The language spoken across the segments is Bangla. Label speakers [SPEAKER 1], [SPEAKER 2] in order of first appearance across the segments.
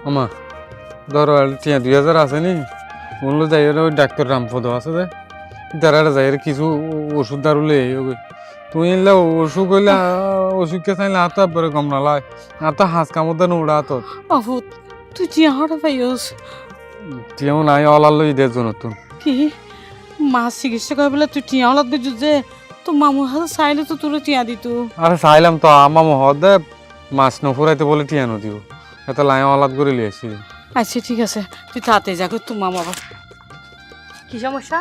[SPEAKER 1] আমা ধরো টিয়া 2000 আছে নি বললো যাই ওই ডাক্তার রামপদ আছে যে তারা যাই কিছু ওষুধ দারুলে তুমি এলে অসুখ হইলে অসুখকে চাইলে হাত পরে গম নালায় আর তো হাঁস কামড় দেন উড়া তো
[SPEAKER 2] অভূত তুই টিয়া হঠাৎ পাইস
[SPEAKER 1] টিয়াও নাই অলাল ঈদের জন্য নতুন
[SPEAKER 2] কি মা চিকিৎসা করে বলে তুই টিয়া হলাত বুঝু যে তো মামুর হাতে চাইলে তো তোর টিয়া দিত
[SPEAKER 1] আরে চাইলাম তো আমার মহদ দে মাছ নফুরাইতে বলে টিয়া নদিও এত লাই অলাদ করে লিয়েছি
[SPEAKER 2] আচ্ছা ঠিক আছে তুই তাড়াতাড়ি যা তোর মামা আবার
[SPEAKER 3] কি সমস্যা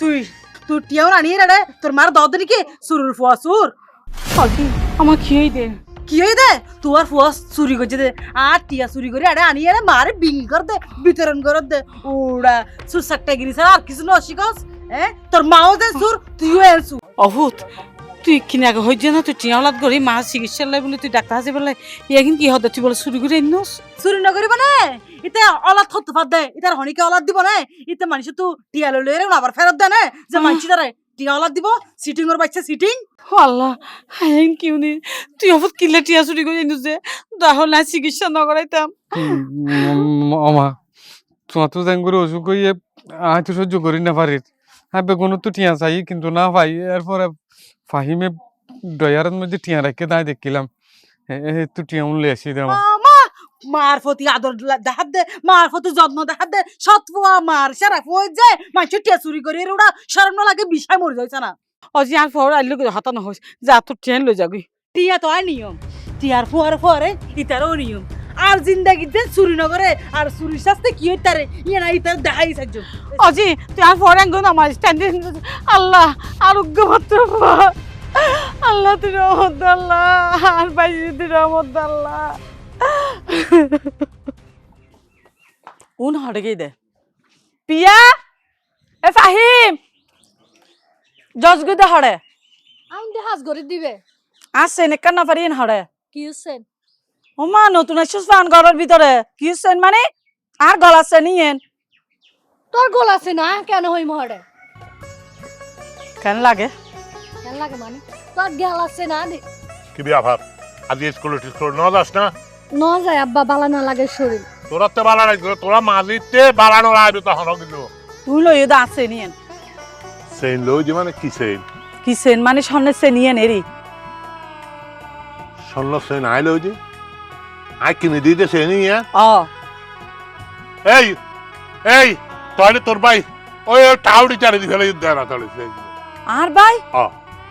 [SPEAKER 3] তুই তুই টিয়াও আনিয়ে রে তোর মার দাও দিনি কি সুরুর ফুয়া সুর
[SPEAKER 2] আমার খেয়েই দে
[SPEAKER 3] কি হই দে তোর ফুয়া চুরি করছে দে আর টিয়া চুরি করে আরে আনিয়ে রে মারে বিং কর দে বিতরণ কর দে ওড়া সুর সাট্টা গিরি ছাড়া আর কিছু না শিখস হ্যাঁ তোর মাও দে সুর তুইও এর সুর
[SPEAKER 2] অভূত তুই কিনে আগে হইছে না তুই টিয়া হলাত করি মা চিকিৎসা লাই বলে তুই ডাক্তার হাসে বলে এখন কি হতে তুই বলে চুরি করে আনিস
[SPEAKER 3] চুরি না করিব না ইতে অলাদ হতে পার দে ইতার হনিকে অলাদ দিব না ইতে মানুষ তো টিয়া লই লই আবার ফেরত দে না যে মানুষ তারে টিয়া অলাদ দিব সিটিং এর বাচ্চা সিটিং
[SPEAKER 2] আল্লাহ হ্যাঁ কিউ নি তুই অভূত কিলে টিয়া চুরি করে আনিস যে তাহলে চিকিৎসা না করাইতাম
[SPEAKER 1] আমা তোমার তো যাই করে অসুখ হইয়ে আয় তো সহ্য করি না পারি হ্যাঁ বেগুনো তো টিয়া চাই কিন্তু না পাই এরপরে ফাহিমে ডয়ারের মধ্যে টিয়া রেখে দায় দেখিলাম তো টিয়া উনলে আসি দে
[SPEAKER 3] মামা মার প্রতি আদর দেখাত দে মার প্রতি যত্ন দেখাত দে সৎফুয়া মার সারা ফুয়া যে মানুষ টিয়া চুরি করে ওরা শরম না লাগে বিষয় মরে যাইছে না
[SPEAKER 2] অজি আর ফর আইলো হতা না হইস যা তোর ট্রেন লই যাবি
[SPEAKER 3] টিয়া তো আর নিয়ম টিয়ার ফুয়ার ফুয়ারে ইতারও নিয়ম আর জিন্দাগিতে চুরি নগরে আর চুরি শাস্তি কি হইতারে ইয়ে না ইতার দেখাই থাকছো
[SPEAKER 2] অজি তুই আর ফর আঙ্গুন আমার স্ট্যান্ডে আল্লাহ আরোগ্য মাত্র আল্লাহ তুই রহমত আল্লাহ আর বাইজি তুই রহমত আল্লাহ উন হড়ে গই দে পিয়া এ ফাহিম জজগু দে হড়ে
[SPEAKER 4] আইন দে হাজ করে দিবে
[SPEAKER 2] আসছে নেকান না পারিন হড়ে
[SPEAKER 4] কি হচ্ছেন
[SPEAKER 2] ওমা নতুন আসছিস পান ঘরের ভিতরে কি হচ্ছেন মানে আর গলাচ্ছে নিয়েন
[SPEAKER 4] তোর গোল আছে না কেন হই মহড়ে
[SPEAKER 2] কেন লাগে
[SPEAKER 4] কেন লাগে মানে তোর গেল আছে না দে
[SPEAKER 5] কি ব্যাপার আজ স্কুল ন যাস না
[SPEAKER 4] ন যায় আব্বা বালা না লাগে শরীর
[SPEAKER 5] তোরা তো বালা রাখবি তোরা মাঝিতে বালানো রাখবি তখন কিন্তু
[SPEAKER 2] তুই লই দা আছে নিয়েন
[SPEAKER 5] সেইন লই যে মানে কি সেইন
[SPEAKER 2] কি সেন মানে সন্নে সে নিয়েন এরি
[SPEAKER 5] শোনল সেইন আই লই যে আই কিনে দিতে সেই নিয়ে
[SPEAKER 2] অ
[SPEAKER 5] এই এই তাহলে তোর ভাই ওই টাউডি চারি দি ফেলে দেয় না তাহলে
[SPEAKER 2] আর ভাই
[SPEAKER 5] ও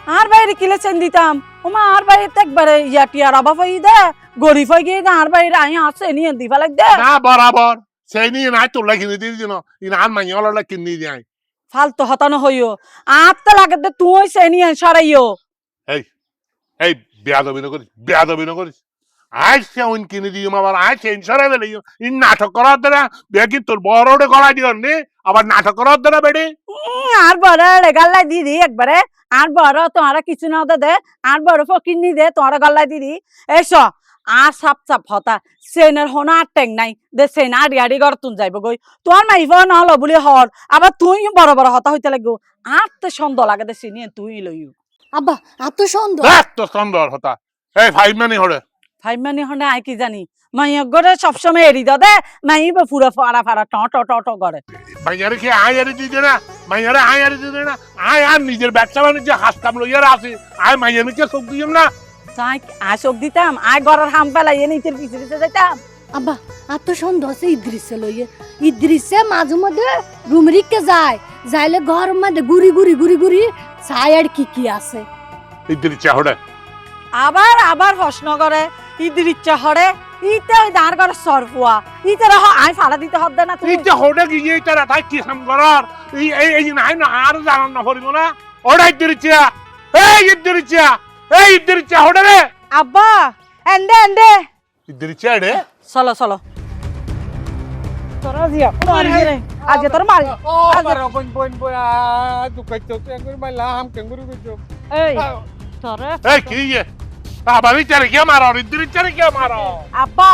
[SPEAKER 2] আর বাইরে কিলে চেন দিতাম ওমা আর বাইরে তো একবারে ইয়াটিয়ার অভাব হই দে গরিব হয়ে গিয়ে আর বাইরে আই আছে নিয়ে দিবা লাগ দে
[SPEAKER 5] না বরাবর সেই নিয়ে নাই তোর লাগি কিনে দিয়ে দিন ইন আর মাই হলো কিনে দিয়ে আই
[SPEAKER 2] ফালতু হতানো হইও আত্তা লাগে দে তুই সে নিয়ে সরাইও
[SPEAKER 5] এই এই বেয়াদবি ন করিস আই সেউন কিনে দিও আবার আই চেঞ্জ করে দিলে ইন নাটক করার দ্বারা বেগি তোর বড় ওটা গলা দিও নে আবার নাটক করার দ্বারা বেড়ে
[SPEAKER 2] আর বড় রেগাল্লাই দিদি একবারে আর বড় তোমারা কিছু না দে আর বড় ফকির নি দে তোমারা গল্লাই দিদি এসো আর সাপ সাপ হতা সেনের হনা আর টেং নাই দে সেন আর ইয়ারি ঘর তুন যাইব গই তোর মাইব নহল বলি হর আবার তুই বড় বড় হতা হইতে লাগবো আর তো সন্দেহ লাগে দে সিনিয়ে তুই লইও
[SPEAKER 4] আব্বা এত সুন্দর
[SPEAKER 5] এত সুন্দর হতা এই ফাইভ মানে হরে
[SPEAKER 2] ভাই মানে হনে আই কি জানি মাই গরে সবসময় এড়ি দে মাই পুরো ফাড়া ফাড়া ট ট ট ট করে
[SPEAKER 5] মাইয়ারে কি আয় আরে দিতে না মাইয়ারে আয় আরে দিতে না আয় আর নিজের ব্যবসা বাণিজ্য হাসতাম লইয়ার আছে আয় মাইয়ারে কে সব দিম না
[SPEAKER 2] তাই আশোক দিতাম আয় ঘরের হাম ফেলাই এনে ইতের পিছে পিছে যাইতাম
[SPEAKER 4] আব্বা এত সুন্দর আছে ইদ্রিসে লইয়ে ইদ্রিসে মাঝে মধ্যে রুমরিকে যায় যাইলে ঘর মধ্যে গুড়ি গুড়ি গুড়ি গুড়ি চাই আর কি আছে
[SPEAKER 5] ইদ্রি চাহড়ে
[SPEAKER 2] আবার আবার প্রশ্ন করে ইদির ইচ্ছা হরে ইতে ওই দাঁড় করে সরফুয়া ইতে রহ আই ফাড়া দিতে হদ্দে না তুই
[SPEAKER 5] ইতে হড়ে কি এইটা রাতাই কি হাম করার এই নাই না আর জানান না করিব না ওড়া ইদ্রি চা এই ইদ্রি চা হড়ে রে
[SPEAKER 2] আব্বা এন্ডে এন্ডে
[SPEAKER 5] ইদ্রি চা রে
[SPEAKER 2] চলো চলো তোরা জিয়া মারি রে আজ তোর মারি
[SPEAKER 1] আবার বন বন বন দুকাইতো তো একবার মাইলা হাম কেঙ্গুরু কইতো
[SPEAKER 2] এই তোরে
[SPEAKER 5] এই কি এ আবার ইচারে কি মারো ইদ্রি চারে কি মারো
[SPEAKER 2] আব্বা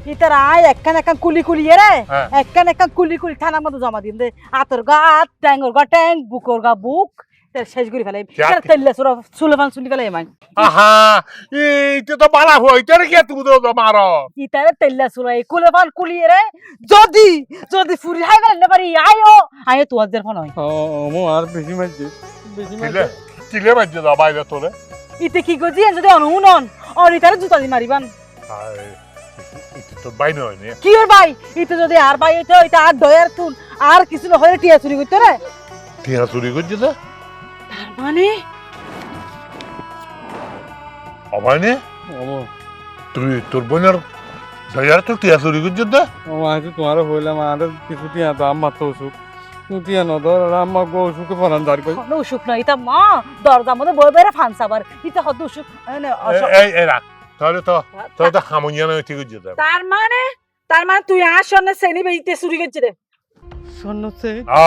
[SPEAKER 2] ইতার আয় একখান একখান কুলি কুলি রে
[SPEAKER 5] হ্যাঁ।
[SPEAKER 2] একখান একখান কুলি কুলি থানার মধ্যে জমা দিন দে আতর গা আত ট্যাঙ্গর গা ট্যাং বুকর গা বুক
[SPEAKER 3] শেষ করে ফেলাই
[SPEAKER 5] क्या?
[SPEAKER 3] তেল্লা সুলফান চুলি ফেলাই মাই
[SPEAKER 5] আহা এইটা তো বালা হইতে রে কি তুমি তো মারো
[SPEAKER 3] ইতারে তেল্লা সুলাই কুলফান কুলিয়ে রে যদি যদি ফুরি হাই গেল না পারি আয়ো আয়ো তোদের ফোন হয়
[SPEAKER 1] মো আর বেশি মারছে বেশি
[SPEAKER 5] কিলে
[SPEAKER 1] মারছে
[SPEAKER 5] কিলে বাজে দা বাইরে তোরে
[SPEAKER 3] ইতে কি গজি যদি অনুনন আর ইতারে জুতা দি মারিবান
[SPEAKER 5] এটা তো বাইরে হয় না
[SPEAKER 3] কি ওর ভাই ইতে যদি আর ভাই হইতে হইতে আর ডয়ার তুন আর কিছু না হয়ে টিয়া চুরি করতে রে
[SPEAKER 5] টিয়া চুরি করছে তো
[SPEAKER 3] তার মানে
[SPEAKER 5] অবাইনে
[SPEAKER 1] আমো
[SPEAKER 5] তুই তোর বোনের দয়ার তো টিয়া চুরি করছে তো
[SPEAKER 1] আজ তোমার হইলাম আর কিছু টিয়া তো আমার তো অসুখ টিয়া নদর আমার গো অসুখে ফরান দাঁড় কই
[SPEAKER 3] কোনো অসুখ নাই ইতা মা দরজার মধ্যে বই বেড়ে ফান সাবার ইতা হদ অসুখ
[SPEAKER 5] এই রাখ তাহলে তো হামুনিয়া নয় ঠিক করছে
[SPEAKER 3] তার মানে তুই আর সন্নে শ্রেণী বেইতে চুরি করছে রে
[SPEAKER 1] স্বর্ণ চেন
[SPEAKER 5] আ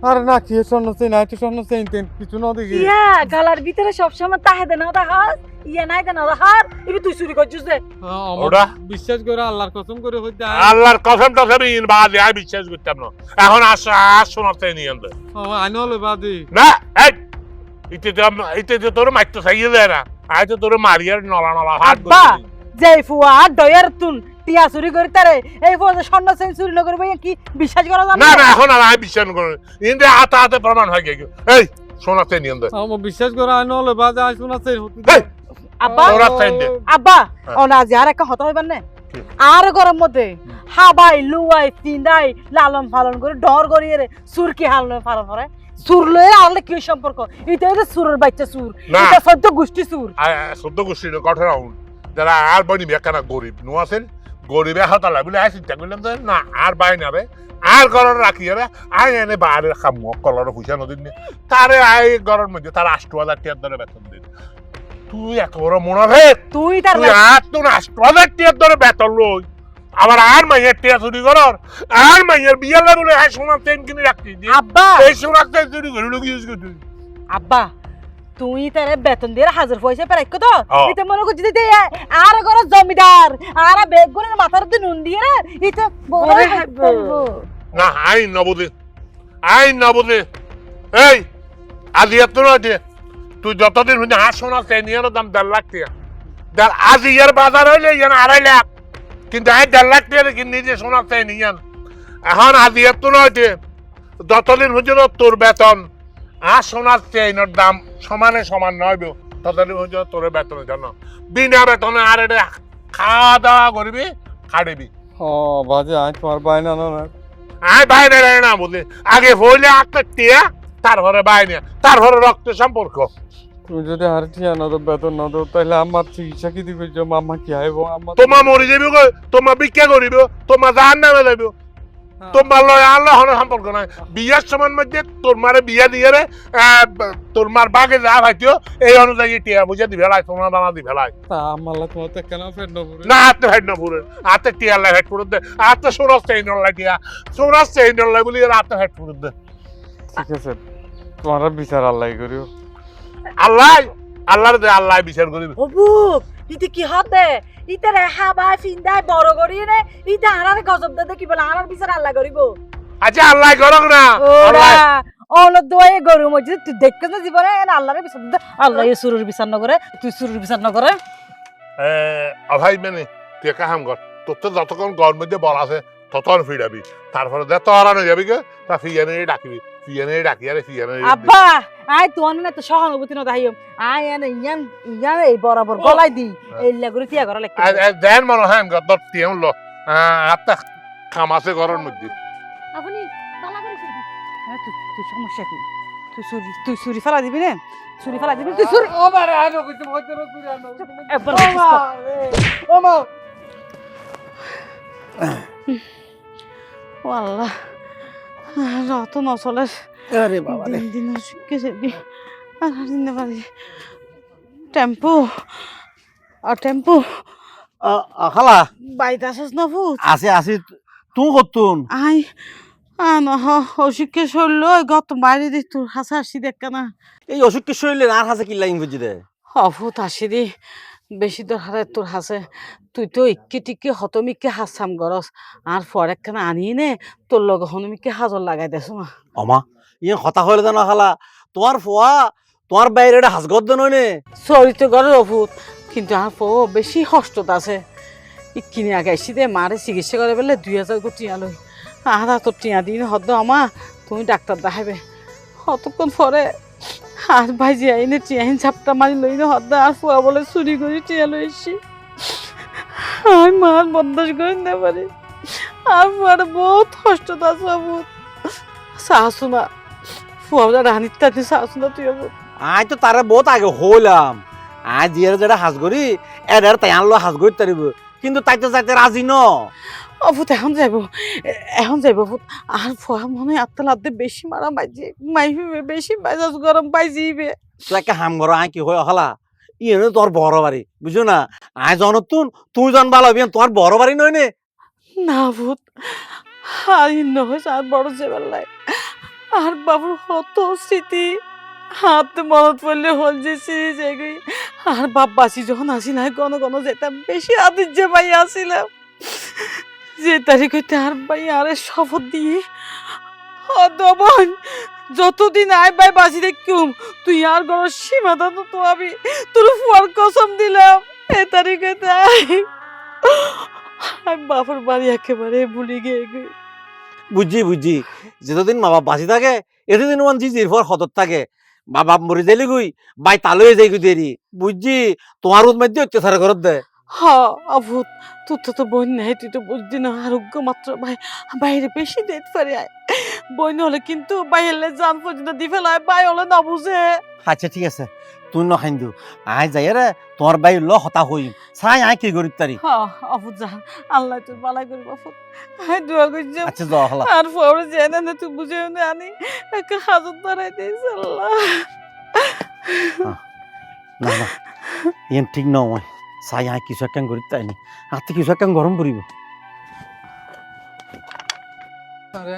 [SPEAKER 1] আরে না কি স্বর্ণ চেন আইতো স্বর্ণ চেন তেন কিছু না দেখি
[SPEAKER 3] ইয়া গালার ভিতরে সব সময় তাহে দে না দেখাস ইয়া নাই দে না দেখার ইবি তুই চুরি করছিস রে
[SPEAKER 5] ওটা?
[SPEAKER 1] বিশ্বাস করে আল্লাহর কসম করে হইতে
[SPEAKER 5] আল্লাহর কসম টসম ইন বাদে আমি বিশ্বাস করতাম না এখন শোনাতে নিয়ে আনতে
[SPEAKER 1] আইন হলো বাদি
[SPEAKER 5] না এই ইতে তো তোর মাইতো চাইয়ে দেয় না আই তো তোর মারিয়ার নলা নলা হাত
[SPEAKER 3] আব্বা যে ফুয়া ডয়ার তুন টিয়া চুরি করে তারে এই ফুয়া যে স্বর্ণ চেন চুরি না করবে কি বিশ্বাস করা যাবে
[SPEAKER 5] না না এখন আর আমি বিশ্বাস করি ইন্দে হাতে হাতে প্রমাণ হয়ে গেছে এই শোনাতে নিয়ে আনতে
[SPEAKER 1] আমার বিশ্বাস করে আইন হলো বাদি আই শোনা চেন হতে
[SPEAKER 5] এই
[SPEAKER 3] আব্বা
[SPEAKER 5] তোরা চাইন দে
[SPEAKER 3] আব্বা ও না যে আর একটা হতা হইবার না আর গরম মধ্যে হাবাই লুয়াই তিন্দাই লালন পালন করে ডর করিয়ে রে সুর কি হালন পালন করে সুর লয়ে আনলে কি সম্পর্ক এটা হচ্ছে সুরের বাচ্চা সুর
[SPEAKER 5] না।
[SPEAKER 3] এটা সদ্য গোষ্ঠী সুর
[SPEAKER 5] সদ্য গোষ্ঠীর কঠোর আউন যারা আর বনি বেকানা গরিব নো আছেন গরিবে হাতালা বলে আই চিন্তা করলাম যে না আর বাই না রে আর ঘরের রাখি রে আই এনে বাইরে খামু কলর পয়সা নদীন তারে আই ঘরের মধ্যে তার 8,000 টাকার ধরে বেতন দিন তুই এত বড় মনে রে
[SPEAKER 3] তুই তার
[SPEAKER 5] তুই আর তোর 8,000 টাকার ধরে বেতন লই আবার আর মাইয়ের টিয়া চুরি করার আর মাইয়ের বিয়ে লাগলে আর সোনার চেন কিনে রাখতি
[SPEAKER 3] আব্বা
[SPEAKER 5] এই সোনার চেন চুরি করে লোক ইউজ করতে
[SPEAKER 3] আব্বা তুই তারে বেতন দিয়ে 1000 পয়সা পেরাই কত
[SPEAKER 5] ও।
[SPEAKER 3] এটা মনে করছিস যে আর ঘরের জমিদার আর বেগুনের মাথার দিয়ে নুন দিয়ে রে এটা বড়
[SPEAKER 2] ওরে
[SPEAKER 3] হাসবো
[SPEAKER 5] না আইন নবদে এই আজি এত নয় তুই যতদিন হইনি আর সোনার চেন নিয়ে দাম 1.5 লাখ টাকা আজ ইয়ার বাজার হইলে ইয়ান 2.5 লাখ কিন্তু এই 1.5 লাখ টাকা কিনে নিজে সোনার চেন নিয়ান এখন আজি এত নয় যতদিন হচ্ছে তোর বেতন আর সোনার চেইনের দাম সমানে সমান নয় ততদিন হচ্ছে তোর বেতনের জন্য বিনা বেতনে আর এটা খাওয়া দাওয়া করবি খাড়িবি
[SPEAKER 1] বাজে আই তোমার বাইনা না
[SPEAKER 5] আয় বাইরে না বুঝলি আগে হইলে একটা টিয়া তারপরে বাইরে তারপরে রক্ত সম্পর্ক
[SPEAKER 1] তুমি যদি আর টিয়া নদ বেতন নদ তাহলে আমার চিকিৎসা কি দিবে যে মামা কি আইব আমার
[SPEAKER 5] তোমার মরে যাবি গো তোমার ভিক্ষা করিব তোমার জাহান নামে যাইব তোমার লয় আল্লাহ হলো সম্পর্ক নাই বিয়ার সময়ের মধ্যে তোর মারে বিয়া দিয়ে রে তোর মার বাগে যা ভাইতিও এই অনুযায়ী টিয়া বুঝে দি ভেলাই তোমার দানা দি ভেলাই
[SPEAKER 1] আমার লা তোমার তো কেন ফের নপুরে
[SPEAKER 5] না হাতে ভাই না পুরে হাতে টিয়া লাই হেড পুরে দে হাতে সোনার চেইন লাই টিয়া সোনার চেইন লাই বলি হাতে হেড পুরে দে
[SPEAKER 1] ঠিক আছে তোমার বিচার আল্লাহ করিও
[SPEAKER 5] আল্লাহর দে আল্লাহ বিচার করিবে
[SPEAKER 3] অবু ইতে কি হতে ইতে রে হাবাই ফিন্দাই বড় করি রে ইতে আনার গজব দে কি বলে আনার বিচার আল্লাহ করিব
[SPEAKER 5] আচ্ছা আল্লাহ করক না
[SPEAKER 3] ওরা
[SPEAKER 5] আল্লাহ
[SPEAKER 3] অন দোয়ে গরু মধ্যে তুই দেখছ না জীবনে আল্লাহর বিচার দে আল্লাহ এই সুরের বিচার না করে তুই সুরের বিচার না করে
[SPEAKER 5] অভাই মানে তুই কাহাম কর তোর তো যতক্ষণ গর মধ্যে বল আছে ততক্ষণ ফিরাবি তারপরে দে তো হারানো যাবি গে তা ফিয়ানে ডাকিবি ফিয়ানে ডাকি আরে ফিয়ানে
[SPEAKER 3] আব্বা আই তোন না তো সহানুভূতি না দাইম আই এনে ইয়ান ইয়ান এই বরাবর গলাই দি এই লাগরে টিয়া করা লাগবে
[SPEAKER 5] দেন মনে হয় গর তোর টিয়াম লো আত্মা খামাসে ঘরের মধ্যে
[SPEAKER 4] আপনি বালা করে ফেলবি
[SPEAKER 3] তুই সমস্যা কি তুই চুরি ফেলা দিবি না চুরি ফেলা দিবি তুই চুরি
[SPEAKER 1] ও মারে আনো কিছু হইতে না তুই আনো
[SPEAKER 3] একবার
[SPEAKER 1] ও মা
[SPEAKER 3] ও আল্লাহ রত নচলে
[SPEAKER 6] আরে বাবা রে
[SPEAKER 3] দিন দিন শিখে দি আর দিন পারি টেম্পো
[SPEAKER 6] খালা
[SPEAKER 3] বাইতে আসিস না ভূত
[SPEAKER 6] আছে আছে তুই করতুন
[SPEAKER 3] আই না অশিক্ষে শরীর গত বাইরে দিস তোর হাসা আসি দেখ না
[SPEAKER 6] এই অসুখ কি শরীরে আর হাসে কি লাইন বুঝি দে
[SPEAKER 3] অভূত আসি দি বেশি তোর হারে তোর হাসে তুই তো ইক্কি টিক্কি হতমিককে হাসাম গরস আর পরে কেন আনিয়ে নে তোর লগে হনমিককে হাজর লাগাই দেছ না
[SPEAKER 6] অমা ইয়ে হতা হইলে জানো খালা তোমার ফুয়া তোমার বাইরে এটা হাসগদ্দ নয় নে
[SPEAKER 3] চরিত্র করে অভূত কিন্তু আর ফো বেশি কষ্টত আছে কিনে আগে এসি দে মারে চিকিৎসা করে বলে 2000 করে টিয়া লই আর তো টিয়া দিন হদ আমা তুমি ডাক্তার দেখাবে কতক্ষণ পরে আর ভাইজি আইনে টিয়া ঝাপটা মারি লই না হদ আর ফুয়া বলে চুরি করে টিয়া লই এসি আমি মার বদমাস করে না পারি আর ফুয়ার বহুত কষ্টত আছে অভূত শাশু না ফুয়া রানির তাতে শাশু না তুই অভূত
[SPEAKER 6] আই তো তারা বহুত আগে হইলাম আই জিয়ার যেটা হাস করি এদের তাই আনলো হাস করি তারিব কিন্তু তাই তো যাইতে রাজি ন
[SPEAKER 3] অভূত এখন যাইব অভূত আর ফুয়া মনে হয় আত্মা লাদ্দে বেশি মারা মাইবে বেশি মেজাজ গরম পাইছিবে
[SPEAKER 6] তুই একটা হাম ঘর আই কি হয় হলা ইয়ে তোর বড় বাড়ি বুঝছো না আই জনতুন তুই জন ভালো হবি তোর বড় বাড়ি নয় নে
[SPEAKER 3] না অভূত আর নহয় আর বড় জেবেলাই আর বাবুর কত স্মৃতি হাত মনত পড়লে হল যে সিরিজ এগুই আর বাপ বাসি যখন আসি না কোনো কোনো যেতাম বেশি আদির যে ভাই আসিলাম যে তারিখ হইতে আর ভাই আরে শপথ দিয়ে দমন যতদিন আয় ভাই বাসি দেখুম তুই আর বড় সীমাটা তো আমি তোর ফুয়ার কসম দিলাম এ তারিখ হইতে আমি বাপের বাড়ি একেবারে ভুলি গিয়ে
[SPEAKER 6] বুঝছি যতদিন মা বাপ বাঁচি থাকে এতদিন ওয়ান জিজির পর হতর থাকে মা বাপ মরে যাইলে গুই বাই তালয়ে যাই গুই দেরি বুঝছি তোমার মধ্যে অত্যাচার করত দে
[SPEAKER 3] অভূত তোর তো বোন নাই তুই তো বুঝদি না আরোগ্য মাত্র ভাই বাইরে বেশি দেখতে পারি বোন হলে কিন্তু বাইরে জান পর্যন্ত দি ফেলায় বাই হলে না বুঝে
[SPEAKER 6] আচ্ছা ঠিক আছে তুই নখাইন দিও আই যাই রে তোমার বাই ল হতা হইম চাই আই কি করি তারি
[SPEAKER 3] অভূত যা আল্লাহ তোর বালাই করি অভূত আই দোয়া করছি
[SPEAKER 6] আচ্ছা যাও হলা
[SPEAKER 3] আর পরে জেনে না তুই বুঝে না আনি একটা হাজত ধরাই দিয়েছে আল্লাহ
[SPEAKER 6] না না এম ঠিক নয় চাই আই কিছু একটা করি তাই নি হাতে কিছু একটা গরম করিব
[SPEAKER 1] আরে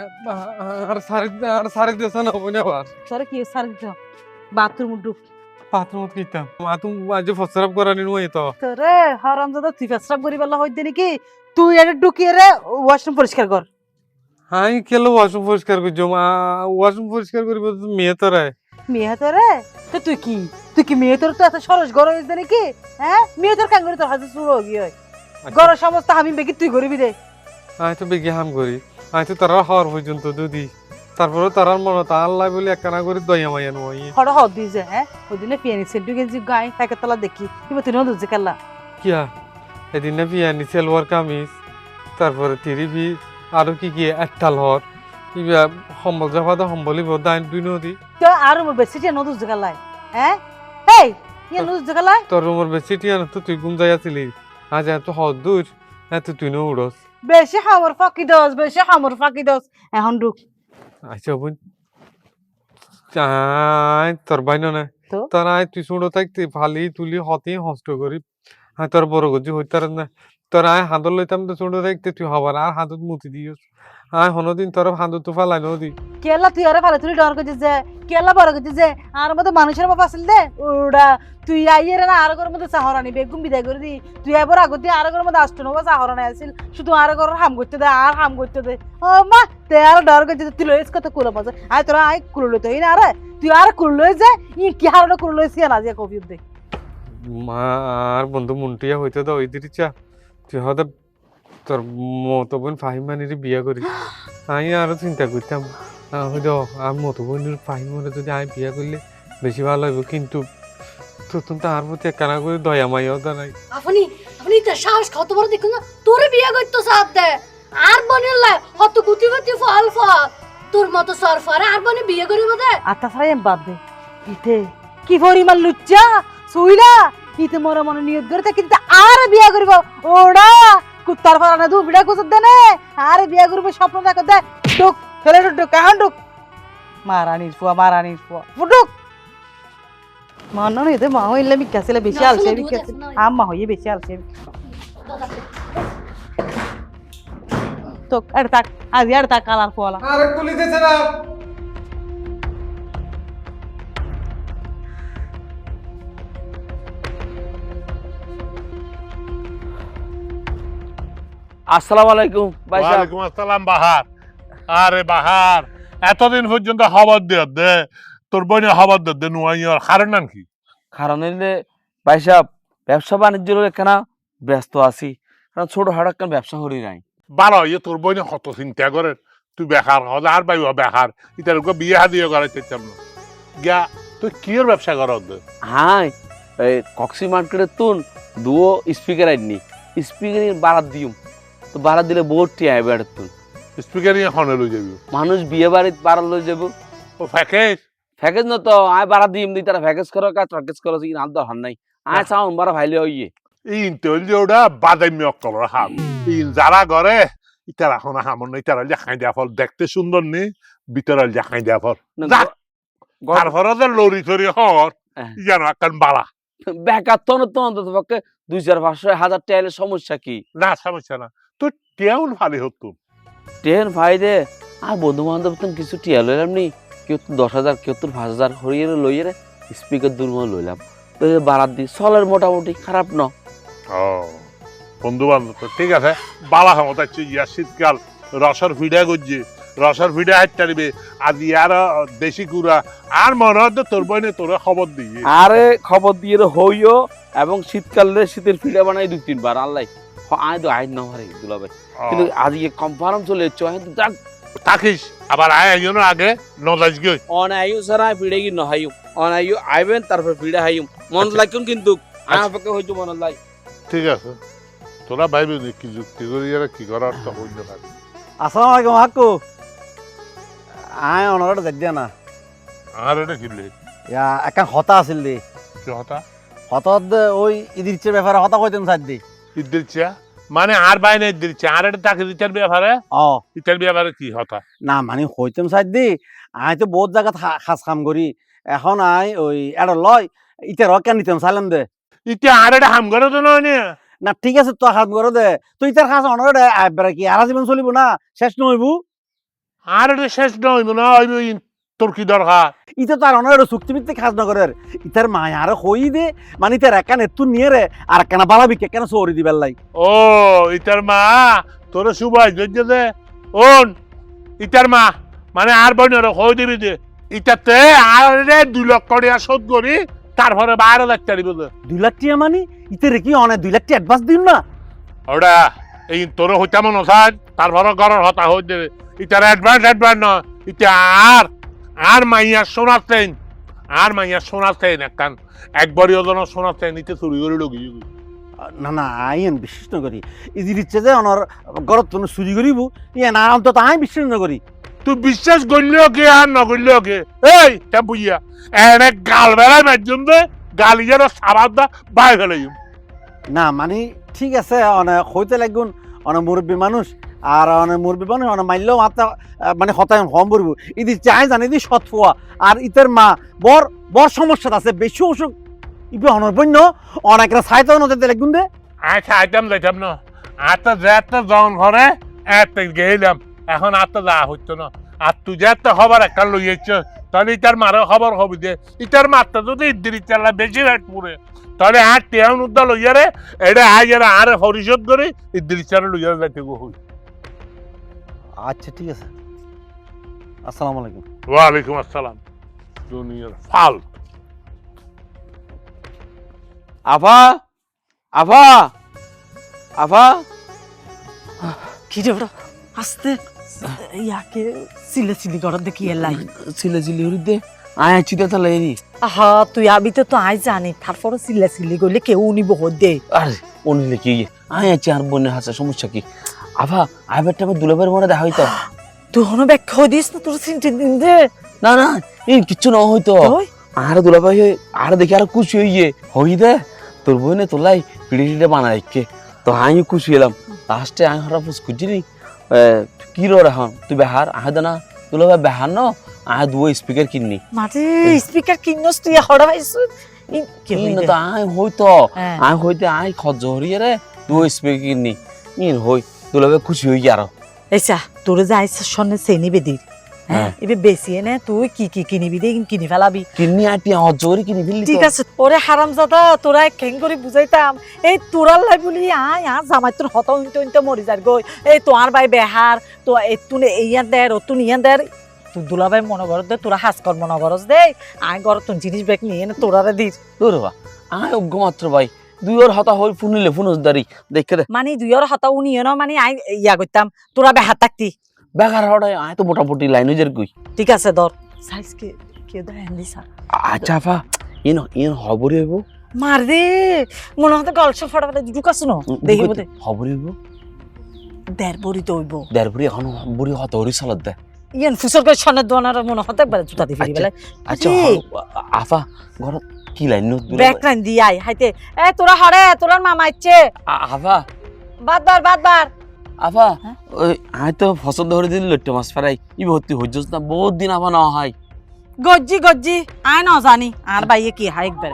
[SPEAKER 1] আর সারি দেশ না হবো না আবার
[SPEAKER 3] সরে কি সার দিতে বাথরুম ঢুক
[SPEAKER 1] বাথরুমত কিতাম মা তুমি আজ ফসরাপ করানি নয় তো
[SPEAKER 3] তোরে হারামজাদা তুই পেশাব করি বেলা হইতে নাকি তুই এটা ঢুকিয়ে রে ওয়াশরুম পরিষ্কার কর
[SPEAKER 1] হাই কেলো ওয়াশরুম পরিষ্কার করছো মা ওয়াশরুম পরিষ্কার করিব মেয়ে তোরাই
[SPEAKER 3] মেয়ে তোরে তো তুই কি মেয়ে তোর তো এত সরস গরম হয়েছে নাকি হ্যাঁ মেয়ে তোর কান করে তোর হাতে শুরু হয়ে গিয়ে গরম সমস্ত আমি বেগি তুই করবি রে
[SPEAKER 1] আমি তো বেগে হাম করি আমি তো তারা হওয়ার পর্যন্ত দুদি তারপরে তারার মনে তা আল্লাহ বলে একখানা করে দইয়া মাইয়া নয়
[SPEAKER 3] হড় হদ দিয়েছে হ্যাঁ ওই দিনে পিয়ানি সেন্টু গেঞ্জি গায়ে তাকে তলা দেখি এবার তুই নদুর যে কাল্লা
[SPEAKER 1] কিয়া এদিন না পিয়ানি সেলওয়ার কামিজ তারপরে তিরিবি আরো কি কি একটাল হর কিবা সম্বল জাফাদা সম্বলিব দাইন দুই নদী
[SPEAKER 3] তো আর বেশি টিয়া নদুর যে কাল্লায় হ্যাঁ এই ইয়ে নদুর যে কাল্লায়
[SPEAKER 1] তোর রুমের বেশি টিয়া না তো তুই গুম যাই আসিলি আজ এত হদ দূর এত তুই ন উড়স
[SPEAKER 3] বেশি হামর ফাঁকি দোস এখন ঢুক
[SPEAKER 1] আচ্ছা বোন চাই তোর বাইন না
[SPEAKER 3] তো?
[SPEAKER 1] তোর আয় তুই শুনো থাকতে ফালি তুলি হতে হস্ত করি হ্যাঁ তোর বড় গজি হইতার না তোর আয় হাঁদর লইতাম তো শুনো থাকতে তুই হবার আর হাঁদত মুতি দিস আয় হনদিন তোর হাঁদত তো ফালাই নদী
[SPEAKER 3] কেলা তুই আরে ভালো তুই ডর করছিস যে কেলা বড় করছিস যে আর মতো মানুষের বাপ আসল দে ওরা তুই আইয়ে রে না আর ঘরের মধ্যে চাহরানি বেগুম বিদায় করে দি তুই এবার আগতে আর ঘরের মধ্যে আসতো না চাহরানি আসিল শুধু আর ঘরের হাম করতে দে আর হাম করতে দে ও মা তে আর ডর করছিস তুই লইস কত কুলো পাচ্ছে আয় তোরা আয় কুলো লইতে হই না আরে তুই আর কুলো লই যে ই কি হারনে কুলো লইছি না যে কফি দে
[SPEAKER 1] মা আর বন্ধু মুন্টিয়া হইতে দাও ওই দিদি চা তুই হয়তো তোর মতো বোন ফাহিমানির বিয়া করি আমি আরো চিন্তা করতাম হয়তো আর মতো বোনের ফাহিমারে যদি আমি বিয়া করলে বেশি ভালো হইব কিন্তু তুই তার প্রতি একখানা করে দয়া মাইয়াও তা নাই
[SPEAKER 4] আপনি তো সাহস কত বড় দেখুন না তোরে বিয়ে করতে সাথ দে আর বনিল হত গুটি গুটি ফল তোর মতো সরফারে আর বনে বিয়ে করিব দে
[SPEAKER 3] আতা ফাই বাদ দে ইতে কি পরিমাণ লুচ্চা সুইলা ইতে মোর মনে নিয়ত করে কিন্তু আর বিয়া করিব ওড়া কুত্তার ফারানা দু বিড়া কুচত দে নে আর বিয়া করিব স্বপ্ন দেখো দে ডুক ফেলে ডুক কাহান ডুক মারানির ফুয়া ফুটুক মন নয় দে মা হইলে মি কাছেলে বেশি আলছে আম্মা হইয়ে বেশি আলছে তো আর তাক আজ আর তাক কালার পোলা
[SPEAKER 1] আরে কুলি দিছে না
[SPEAKER 6] আসসালামু আলাইকুম ভাই সাহেব
[SPEAKER 5] ওয়ালাইকুম আসসালাম বাহার আরে বাহার এতদিন পর্যন্ত খবর দিও দে তোর বোনে খবর দে নুয়াইয়ার কারণ নাম কি?
[SPEAKER 7] কারণ হইলে ভাই সাহেব ব্যবসা বাণিজ্যের এখানে ব্যস্ত আছি, কারণ ছোট হাট একটা ব্যবসা করি নাই।
[SPEAKER 5] বারো ইয়ে তোর বোনে কত চিন্তা করে তুই বেকার হলে আর ভাই বেকার ইতার বিয়ে হাদিয়ে করাইতে চাম না গিয়া তুই কিয়ের ব্যবসা কর?
[SPEAKER 7] হ্যাঁ, এই কক্সি মার্কেটের তুন দুও স্পিকার আইনি, স্পিকার বারাত দিম, তো বারাত দিলে বহুত টিয়া আইবে আর তুন
[SPEAKER 5] স্পিকার নিয়ে হনে লই যাবি
[SPEAKER 7] মানুষ বিয়ে বাড়িতে বারাত লই যাব।
[SPEAKER 5] ও প্যাকেজ
[SPEAKER 7] প্যাকেজ না তো আয় বারাত দিম দি তারা প্যাকেজ করো কাজ প্যাকেজ করো কি না দরকার নাই। আয় চাও বারা ভাইলে হইয়ে
[SPEAKER 5] ইন তৈলি ওটা বাদামি অক্কলর হাম ইন যারা করে ইতার এখন হামন না ইতার যে খাই দেওয়া ফল দেখতে সুন্দর নি ভিতরে যে খাই দেওয়া ফল তারপরে যে লরি চরি হর যেন একটা বালা
[SPEAKER 7] বেকার তো না তো অন্তত পক্ষে 200-500-1000 টাইলে সমস্যা কি?
[SPEAKER 5] না সমস্যা না তো কেমন ভালো হতো
[SPEAKER 7] টেন ভাই দে আর বন্ধু বান্ধব তো কিছু টিয়া লইলাম নি, কেউ তো 10,000 কেউ তো 5,000 হরিয়ে লইয়ে রে স্পিকার দুর্মল লইলাম, তো বারাত দি চলের মোটামুটি খারাপ ন।
[SPEAKER 5] ও বন্ধু বান্ধব তো ঠিক আছে বালা ক্ষমতা হচ্ছে ইয়া শীতকাল রসর ফিডা করছে রসর ফিডা হাঁটতে দিবে আজ ইয়ার দেশি কুড়া আর মনে হচ্ছে তোর বইনে তোরা খবর দিয়ে
[SPEAKER 7] আরে খবর দিয়ে হইও এবং শীতকালে শীতের ফিডা বানাই 2-3 বার আল্লাহ আয় তো আয় না হারে দুলাভাই, কিন্তু আজকে কনফার্ম চলে যাচ্ছে যাক
[SPEAKER 5] থাকিস আবার আয় একজন আগে নজাজ গই
[SPEAKER 7] অনায়ু সারা ফিডে কি নহাইও অনায়ু আইবেন তারপর ফিডা হাইও মন লাগুন কিন্তু আমার পক্ষে হইতো মন লাই।
[SPEAKER 5] ঠিক আছে তোরা ভাইবি কি যুক্তি করি আর কি করার তো হইল না।
[SPEAKER 6] আসসালামু আলাইকুম হাক্কু। আয় অনরা যাই না
[SPEAKER 5] আর এটা কিনলে
[SPEAKER 6] ইয়া একটা হতা আছিল দি
[SPEAKER 5] কি হতা
[SPEAKER 6] হতত ওই ইদিরচের ব্যাপারে হতা কইতেন সাইড দি
[SPEAKER 5] ইদ্দির চা মানে আর বাইনে ইদ্দির চা আর এটা তাকে দিতের ব্যাপারে
[SPEAKER 6] ও
[SPEAKER 5] ইটার ব্যাপারে কি হতা
[SPEAKER 6] না মানে কইতেন সাইড দি আয় তো বহুত জায়গা খাস কাম করি এখন আয় ওই এটা লয় ইটা রকেন নিতেন সাইলেন দে
[SPEAKER 5] ইটা আর এটা হাম করে তো নয়
[SPEAKER 6] না ঠিক আছে তো হাত করে দে তুই তার খাস অনরা আইবার কি আর জীবন চলিব না শেষ নইবু
[SPEAKER 5] আর এটা শেষ নয় না হইব তোর কি দরকার
[SPEAKER 6] ইটা তার অনরা চুক্তিভিত্তিক খাস নগরের ইতার মায় আর কই দে মানে তার একান এতু নিয়ে রে আর একখানা বালাবি কেন সরি দিবার লাই
[SPEAKER 5] ও ইটার মা তোর সুবাই গজ্জ দে ওন ইটার মা মানে আর বইনের কই দিবি দে ইটাতে আর 2 লক্ষ টাকা শোধ করি তারপরে 12,000 টাকা দিব
[SPEAKER 6] 2 লাখ টাকা মানে ইতারে কি অনেক 2 লাখ টাকা অ্যাডভান্স দিন না
[SPEAKER 5] ওটা এই তোর হইতে মন সাজ তারপরে ঘরের হতা হই দেবে ইটার অ্যাডভান্স না ইটা আর মাইয়া শোনাতেন একখান একবারই ওজন শোনাতেন নিতে চুরি করে লগি
[SPEAKER 6] না না আইন বিশ্বাস নকরি ইজি দিচ্ছে যে অনর গরত তুমি চুরি করিব ইয়ে না অন্তত আই বিশ্বাস নকরি
[SPEAKER 5] তুই বিশ্বাস করলেও কে আর নকরলেও কে এই তা বুঝিয়া এনে গাল বেড়ায় মাধ্যম দে গালিয়ার সাবাদ দা বাই ফেলে
[SPEAKER 6] না মানে ঠিক আছে অনেক হইতে লাগুন অনেক মুরব্বী মানুষ আর অনেক মুরব্বী মানুষ অনেক মাইলেও মাত্রা মানে হতায়ন কম পড়ব ইদি চাই জানি দি সৎফুয়া আর ইতার মা বর সমস্যা আছে বেশি অসুখ ইবে অনর্বন্য অনেকরা সাইতেও নজর লাগুন দে
[SPEAKER 5] আচ্ছা যাইতাম না আত্মা যেতে জন ঘরে এত গেলাম এখন আত্মা যা হইতো না আর তুই যেতে খবর একটা লইয়েছ তাহলে ইটার মারও খবর হবি দে ইটার মাত্রা যদি ইদ্দির চালা বেশি রেট পুরে তাহলে আর টেয়ান উদ্দা লইয়ারে এটা আইয়ারে আর পরিশোধ করে ইদ্দির চালা লইয়ারে যাইতে গো হই।
[SPEAKER 6] আচ্ছা ঠিক আছে আসসালামু আলাইকুম।
[SPEAKER 5] ওয়ালাইকুম আসসালাম। দুনিয়ার ফাল
[SPEAKER 7] আফা আফা আফা
[SPEAKER 3] কি রে বড় আস্তে ইয়াকে সিলে করার দেখি এলাই
[SPEAKER 7] ছিলে চিলি হরি দে আয় আছি তো তাহলে এরি
[SPEAKER 3] আহা তুই আবি তো আই জানি তারপরে সিলে করলে কেউ নিব দে
[SPEAKER 7] আরে অনিলে কি আয় আছি আর বোনের হাসে সমস্যা কি আফা আইবার টাইমে দুলাবের মনে দেখা হইতো
[SPEAKER 3] তুই হনো ব্যাখ্যা হয়ে দিস না তোর চিন্তা দিন দে
[SPEAKER 7] না না এই কিচ্ছু না হইতো আর দুলাভাই আর দেখি আর খুশি হইয়ে হই দে তোর বোনে তোলাই পিড়ি টিড়ে বানাই কে তো আমি খুশি হলাম লাস্টে আমি হঠাৎ খুঁজিনি কি রো এখন তুই বেহার আহে দে না দুলাভাই বেহার ন আহে 2 স্পিকার কিননি
[SPEAKER 3] মাঝে স্পিকার কিনস তুই হড়া ভাইছ কি
[SPEAKER 7] তো আই হইতো আই হইতে আই খজ হরিয়ে রে 2 স্পিকার কিননি ইন হই দুলাভাই খুশি হই আর
[SPEAKER 3] এইসা তোর যাই সন্নে সেনি বেদির হ্যাঁ এবে বেশি নে তুই কি কিনিবি দে কিনি ফেলাবি
[SPEAKER 7] কিনি আটি অজরি কিনি ফেললি
[SPEAKER 3] ঠিক আছে ওরে হারামজাদা তোরা কেন করে বুঝাইতাম এই তোরাল লাই বলি আয় আ জামাই তোর হত হইতে মরি যার গই এই তোর ভাই বেহার তো এতুনে এইয়া দের ওতুন ইয়া দের তুই দুলাভাই মনে করস দে তোরা হাস কর মনে করস দে আই ঘর তুই জিনিস ব্যাগ নিয়ে এনে তোরারে দিস
[SPEAKER 7] তোর বা আয় অজ্ঞ মাত্র ভাই দুইয়ের হতা হই ফুনিলে ফুনজদারি দেখে দে
[SPEAKER 3] মানে দুইয়ের হাতা উনিয়ে ন মানে আই ইয়া করতাম তোরা বেহাত থাকতি
[SPEAKER 7] বেকার হটাই আয় তো মোটামুটি লাইন হয়ে কই
[SPEAKER 3] ঠিক আছে ধর সাইজ কে দেয় এন্দি স্যার
[SPEAKER 7] আচ্ছা ফা ইন হবরি হইব
[SPEAKER 3] মার দে মনে হতে গলস ফটাফট ঢুকাছ না দেখিব দে
[SPEAKER 7] হবরি হইব
[SPEAKER 3] দেড় বড়ি তো হইব
[SPEAKER 7] দেড় বুড়ি এখন বুড়ি হতা হরি সালাদ দে
[SPEAKER 3] ইয়ান ফুসর করে সনের দোয়ানার মনে হতে একবার জুতা দি ফিরি বেলা
[SPEAKER 7] আচ্ছা আফা ঘর কি লাইন নো
[SPEAKER 3] ব্যাক লাইন দি আই হাইতে এ তোরা হরে তোরার মামা আইছে
[SPEAKER 7] আফা
[SPEAKER 3] বাদবার
[SPEAKER 7] আফা ওই আয় তো ফসল ধরে দিল লট্টে মাছ ফেরাই ই ভর্তি হইছস না বহুত দিন আফা না হয়
[SPEAKER 3] গজ্জি আই না জানি আর বাইয়ে কি হাই একবার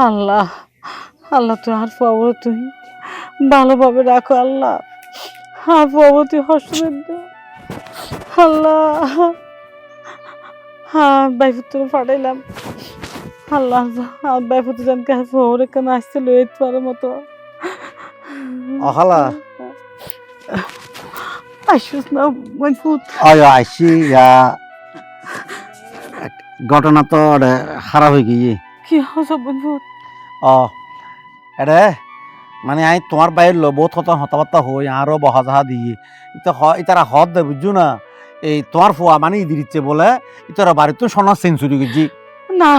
[SPEAKER 3] আল্লাহ আল্লাহ তুই আর পাবো তুই ভালোভাবে রাখো আল্লাহ আর পাবো তুই হসবেন আল্লাহ হ্যাঁ বাইফুত্তর ফাটাইলাম আল্লাহ আর বাইফুত্তর জানকে ফোরে কেন আসতে লইতে পারার মতো
[SPEAKER 6] অহালা
[SPEAKER 3] আইসুস না বাইফুত
[SPEAKER 6] আইসি ঘটনা তো খারাপ হয়ে গিয়ে
[SPEAKER 3] কি হস বাইফুত
[SPEAKER 6] এরে মানে আই তোমার বাইর লো বহুত হতাবার্তা হই আরো বহা যাহা দিয়ে ইতারা হদ দে বুঝছো না এই তোমার ফুয়া মানে ইদিচ্ছে বলে ইতারা বাড়িতে সোনা সেঞ্চুরি গেছি
[SPEAKER 3] না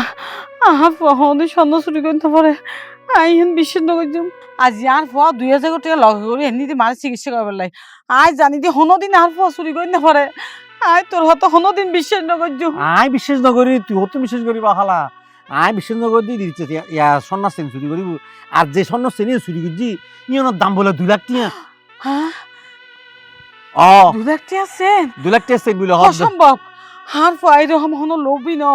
[SPEAKER 3] আহা ফোনে স্বর্ণ চুরি করতে পারে আই হেন বিশ্বাস নকরছুম আজি আর ফোয়া 2000 টাকা লগ করে এমনিতে মারে চিকিৎসা করবার লাই আই জানি দি হনোদিন আর ফোয়া চুরি করে না পারে আই তোর হতো হনোদিন বিশ্বাস নকরছুম
[SPEAKER 6] আই বিশ্বাস নকরি তুই হতো বিশ্বাস করি বাখালা আই বিশ্বাস নকরি দিয়ে দিচ্ছে ইয়া সোনা সেঞ্চুরি করিব আর যে স্বর্ণ শ্রেণী চুরি করছি ইয়নের দাম বলে 2 লাখ টাকা
[SPEAKER 3] হ্যাঁ 2 লাখ টাকা আছেন
[SPEAKER 6] 2 লাখ টাকা বলে হদ
[SPEAKER 3] অসম্ভব আর ফোয়াই রকম হনো লোভই ন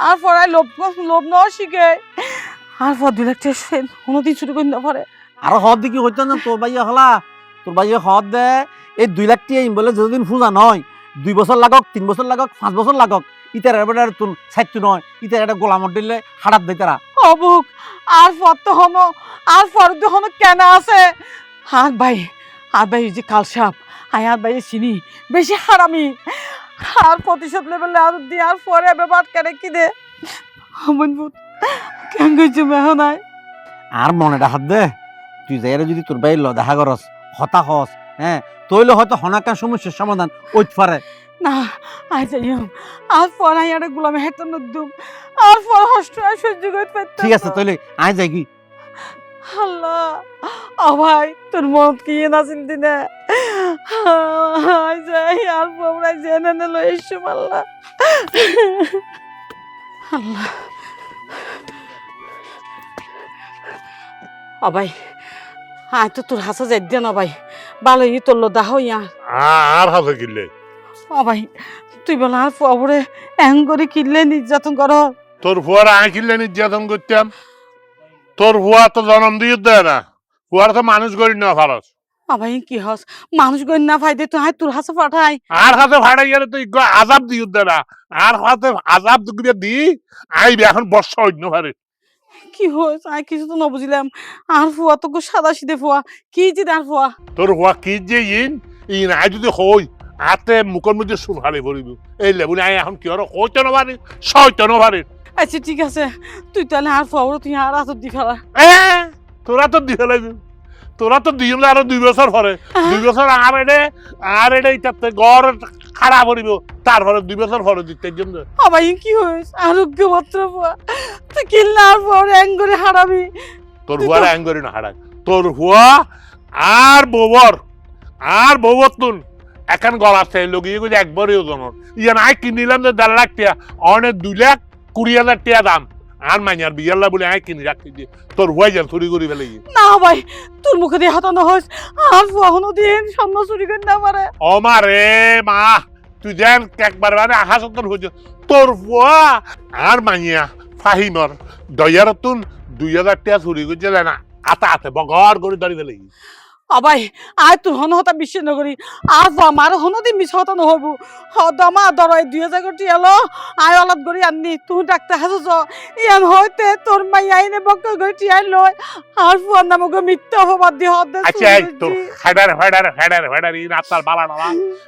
[SPEAKER 3] আর ফোয়াই লোভ ন শিখে আর ফোয়া 2 লাখ টাকা আছেন হনোদিন চুরি করে না পারে
[SPEAKER 6] আর হদ দেখি হইতো না তোর ভাইয়া হলা তোর ভাইয়া হদ দে এই 2 লাখ টাকা বলে যতদিন পূজা নয় 2 বছর লাগক 3 বছর লাগক 5 বছর লাগক ইতার এবার তুন সাইতু নয় ইতার একটা গোলামত দিলে হাড়াত দেয় তারা
[SPEAKER 3] অবুক আর ফত হনো আর ফরদ হনো কেন আছে আর ভাই যে কাল সাপ আর ভাই চিনি বেশি হারামি আর প্রতিশোধ লেভেলে আর দি আর পরে ব্যাপার কেন কি দে বন্ধু কেন গেছে মেহ নাই
[SPEAKER 6] আর মনে রাখাত দে তুই যাই যদি তোর ভাই দেখা করস হতাহস হ্যাঁ তৈলে হয়তো হনাকার সমস্যার সমাধান ওইট পারে
[SPEAKER 3] না আই যাই আর পর আই আর গোলামে হেঁটে নদুম আর পর হষ্ট সহ্য করতে পারতাম
[SPEAKER 6] ঠিক আছে তৈলে আয় যাই কি
[SPEAKER 3] আল্লাহ ও ভাই তোর মত কি নাছিল দিনে আই যাই আর পরে জেনে নিল এসব আল্লাহ আল্লাহ ও ভাই আয় তো তোর হাসা যাই দে না ভাই ভালোই তোর লো দাহ ইয়া
[SPEAKER 5] আর হাসে কিনলে
[SPEAKER 3] ও ভাই তুই বলা আর পরে এং করে কিনলে নির্যাতন কর
[SPEAKER 5] তোর ফুয়ার আয় কিনলে নির্যাতন করতাম তোর ফুয়া তো জন্ম দিয়ে দেয় না ফুয়ার তো মানুষ করি না ফারস
[SPEAKER 3] ও ভাই কি হস মানুষ গই না ফাইদে তুই আয় তোর হাসা পাঠাই
[SPEAKER 5] আর হাতে ভাড়াই গেলে তুই আজাব দিয়ে দেয় না আর হাতে আজাব দুগুলো দি আইবি এখন বর্ষা হইন পারে
[SPEAKER 3] কি হস আয় কিছু তো না বুঝলাম আর ফুয়া তো সাদা সিধে ফুয়া কি যে আর ফুয়া
[SPEAKER 5] তোর ফুয়া কি যে ইন আই যদি হই হাতে মুখের মধ্যে সুর হারে পড়িব এই লেবুনে আই এখন কি হর হইতে না পারে সইতে না পারে
[SPEAKER 3] আচ্ছা ঠিক আছে তুই তাহলে আর ফুয়া তুই আর হাতত দি ফেলা
[SPEAKER 5] তোরা তো দিয়ে লাগবে তোরা তো দিয়ে আরো 2 বছর পরে 2 বছর আর এটা ইটাতে ঘর খারাপ করিব তারপরে 2 বছর পরে দিতে জন্য
[SPEAKER 3] ও ভাই কি হস আরোগ্য মাত্র ফুয়া তুই কিনলে আর পরে এং করে হারাবি
[SPEAKER 5] তোর হুয়ার অ্যাঙ্গরি না হারাক তোর হুয়া আর ববর তুন এখন গলাছে লগিয়ে গেছে একবারই ওজনের ইয়ান আই কিনিলাম যে 1.5 লাখ টাকা অনেক 2,20,000 টাকা দাম আর মাইয়ার বিয়াল্লা বলে আই কিনি রাখতে দিয়ে তোর হুয়াই যান চুরি করি ফেলে
[SPEAKER 3] না ভাই তোর মুখে দিয়ে হাতানো হস আর ফুয়া দিন সামনে চুরি করে না পারে
[SPEAKER 5] ও মা রে মা তুই যেন একবার মানে আকাশ হয়েছে তোর হুয়া আর মাইয়া ফাহিমর দয়ার তুন 2,000 টাকা চুরি করছে না আতা বগর করে দাঁড়িয়ে ফেলে
[SPEAKER 2] অবাই আয় তোর হন হতা বিশ্ব নগরী আজ আমার হনদি মিছ হতা নহব হদমা দরাই 2000 কোটি এলো আয় অলদ গরি আননি তুই ডাক্তার হাসছ ইয়ান হইতে তোর মাই আইনে বক্ক গরি টিয়াই লয় আর ফুয়ার নামকে মিথ্যা অপবাদ দি হদ
[SPEAKER 5] আচ্ছা এই তোর হেডার ই রাস্তার বালা না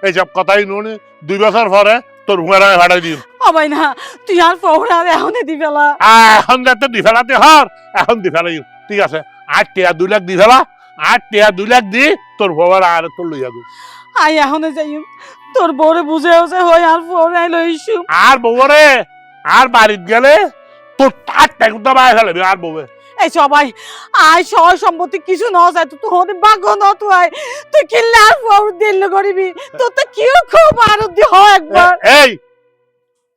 [SPEAKER 5] এইসব কথাই নুনে 2 বছর পরে তোর হুয়ারা ভাড়া দিম
[SPEAKER 2] অবাই না তুই আর ফোড়া এখনই দি ফেলা
[SPEAKER 5] এখন যাতে দি ফেলাতে হর এখন দি ফেলাই ঠিক আছে 8 টাকা 2 লাখ দি ফেলা 8 টাকা 2 লাখ দি তোর হুয়ারা আর তোর লইয়া গো
[SPEAKER 2] আই এখনই যাইম তোর বউরে বুঝে হচ্ছে হয় আর ফোড়াই লইছু
[SPEAKER 5] আর বউরে আর বাড়িতে গেলে তোর টাট টাক দবাই ফেলবি আর বউরে
[SPEAKER 2] এই সবাই আয় সয় সম্পত্তি কিছু ন যায় তো তোর ভাগ্য ন তুই তুই কিনলে আর ফোর দিল করিবি তোর তো কিউ খুব আনন্দ হয় একবার
[SPEAKER 5] এই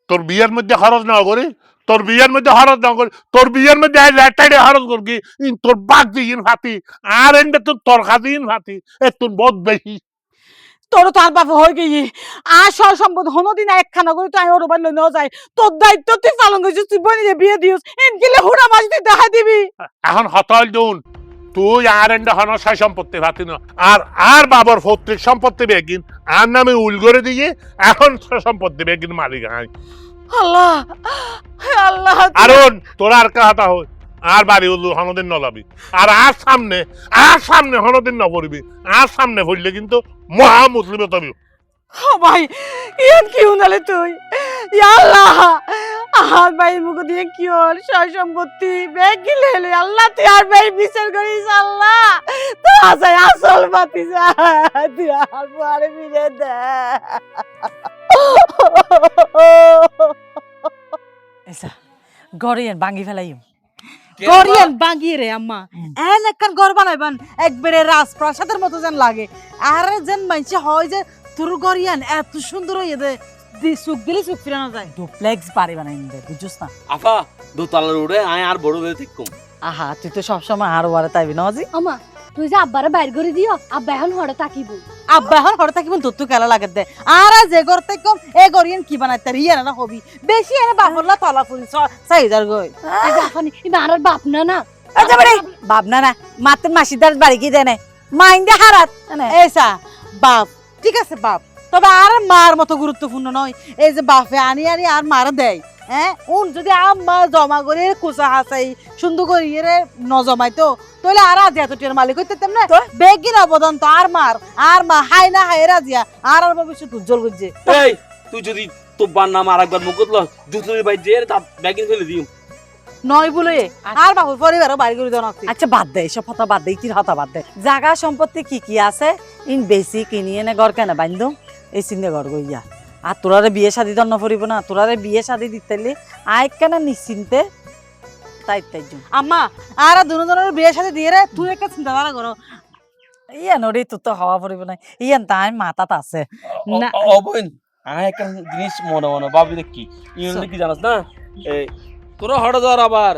[SPEAKER 5] তোর বিয়ের মধ্যে খরচ না করি তোর বিয়ের মধ্যে খরচ না করি তোর বিয়ের মধ্যে লেটাইডে খরচ করবি তোর বাঘ দিন ফাতি আর এন্ডে তোর তরকা দিন ফাতি এ তোর বহুত বেশি
[SPEAKER 2] তোর তো আর বাপ হয়ে গিয়ে আর সয় সম্পদ হনোদিন একখানা করে তুই ওর বাড়ি লই যায় তোর দায়িত্ব তুই পালন করছিস তুই বনি বিয়ে দিস এন গেলে হুড়া মাছ তুই দেখা দিবি
[SPEAKER 5] এখন হতল দুন তুই আর এন্ডে হন সাই সম্পত্তি ফাতি না আর বাবার পৈতৃক সম্পত্তি বেগিন আর নামে উল করে দিয়ে এখন সম্পত্তি বেগিন মালিক হাই
[SPEAKER 2] আল্লাহ আল্লাহ
[SPEAKER 5] আরুন তোর আর কাহাতা হয় আর বাড়ি উল্লু হনদিন নলাবি আর সামনে হনদিন নপড়বি আর সামনে পড়লে কিন্তু মহা মুসলিমে তবি
[SPEAKER 2] ও ভাই ইয়ান কি উনালে তুই ইয়া আল্লাহ আর ভাই মুখ দিয়ে কি ওর সয় সম্পত্তি ব্যাগ গিলে এলে আল্লাহ তুই আর ভাই বিচার করিস আল্লাহ তো আসাই আসল পাতি যা তুই আর পারে ফিরে দে এসা গড়িয়ান ভাঙি ফেলাইম
[SPEAKER 3] গরিয়ান বাঙ্গিয়ে রে আম্মা এন একখান ঘর বানাইবান একবারে রাজপ্রাসাদের মতো যেন লাগে আর যেন মানছে হয় যে তোর গরিয়ান এত সুন্দর হয়ে দে সুখ দিলে সুখ ফিরানো যায়
[SPEAKER 2] ডুপ্লেক্স বাড়ি বানাই নিবে বুঝছস না
[SPEAKER 7] আফা দোতলার উড়ে আয় আর বড় হয়ে থাকুম
[SPEAKER 2] আহা তুই তো সবসময় আর ওয়ারে তাইবি না জি
[SPEAKER 4] আমা তুই যে আব্বারে বাইর করে দিও আব্বা এখন হড়ে তাকিব
[SPEAKER 3] আব্বা এখন হঠাৎ থাকিবেন তোর তো খেলা লাগে দে আর যে করতে কম এ গরিয়ান কি বানাইতে রিয়া না হবি বেশি এনে বাপরলা তলা ফুলি 6000 গই
[SPEAKER 4] এখন ইবার বাপ না না
[SPEAKER 2] আচ্ছা বড়ি বাবনা না মাত্র মাসিদার বাড়ি কি দেনে মাইন্ডে হারাত
[SPEAKER 3] এইসা বাপ ঠিক আছে বাপ তবে আর মার মতো গুরুত্বপূর্ণ নয় এই যে বাপে আনি আনি আর মার দেয় হ্যাঁ উন যদি আম্মা জমা করে কুচা হাসাই সুন্দর করে রে ন জমাইতো তাহলে আর আজ এত টিয়ার মালিক হইতে তেমন বেগিন অবদান তো আর মা হাই না হাই রাজিয়া আর ভবিষ্যৎ উজ্জ্বল করছে
[SPEAKER 7] এই তুই যদি তোর বার নাম আরেকবার মুকুত ল জুতলি বাই যে তা ব্যাগিং ফেলে দিম
[SPEAKER 3] নয় বলে আর বাবুর পরিবারও বাড়ি করে দেওয়া
[SPEAKER 2] আচ্ছা বাদ দে এসব কথা বাদ দে ইতির হতা বাদ দে জায়গা সম্পত্তি কি আছে ইন বেশি কিনি এনে ঘর কেন বান্ধব এই চিন্তা ঘর গইয়া আর তোরারে বিয়ে শাদি দন্ন ফুরিব না তোরারে বিয়ে শাদি দিতে আয় কেন নিশ্চিন্তে তাই
[SPEAKER 3] আম্মা আর দুজনের বিয়ের সাথে দিয়ে রে তুই একটা চিন্তাধারা করো
[SPEAKER 2] ইয়া নরি তোর তো হওয়া ফুরিব না ইয়ান তাই মাথাত আছে
[SPEAKER 3] না
[SPEAKER 7] ও বোন আয় একটা জিনিস মনে ভাবি দেখি ইউনি কি জানাস না এই তোরা হড় ধর আবার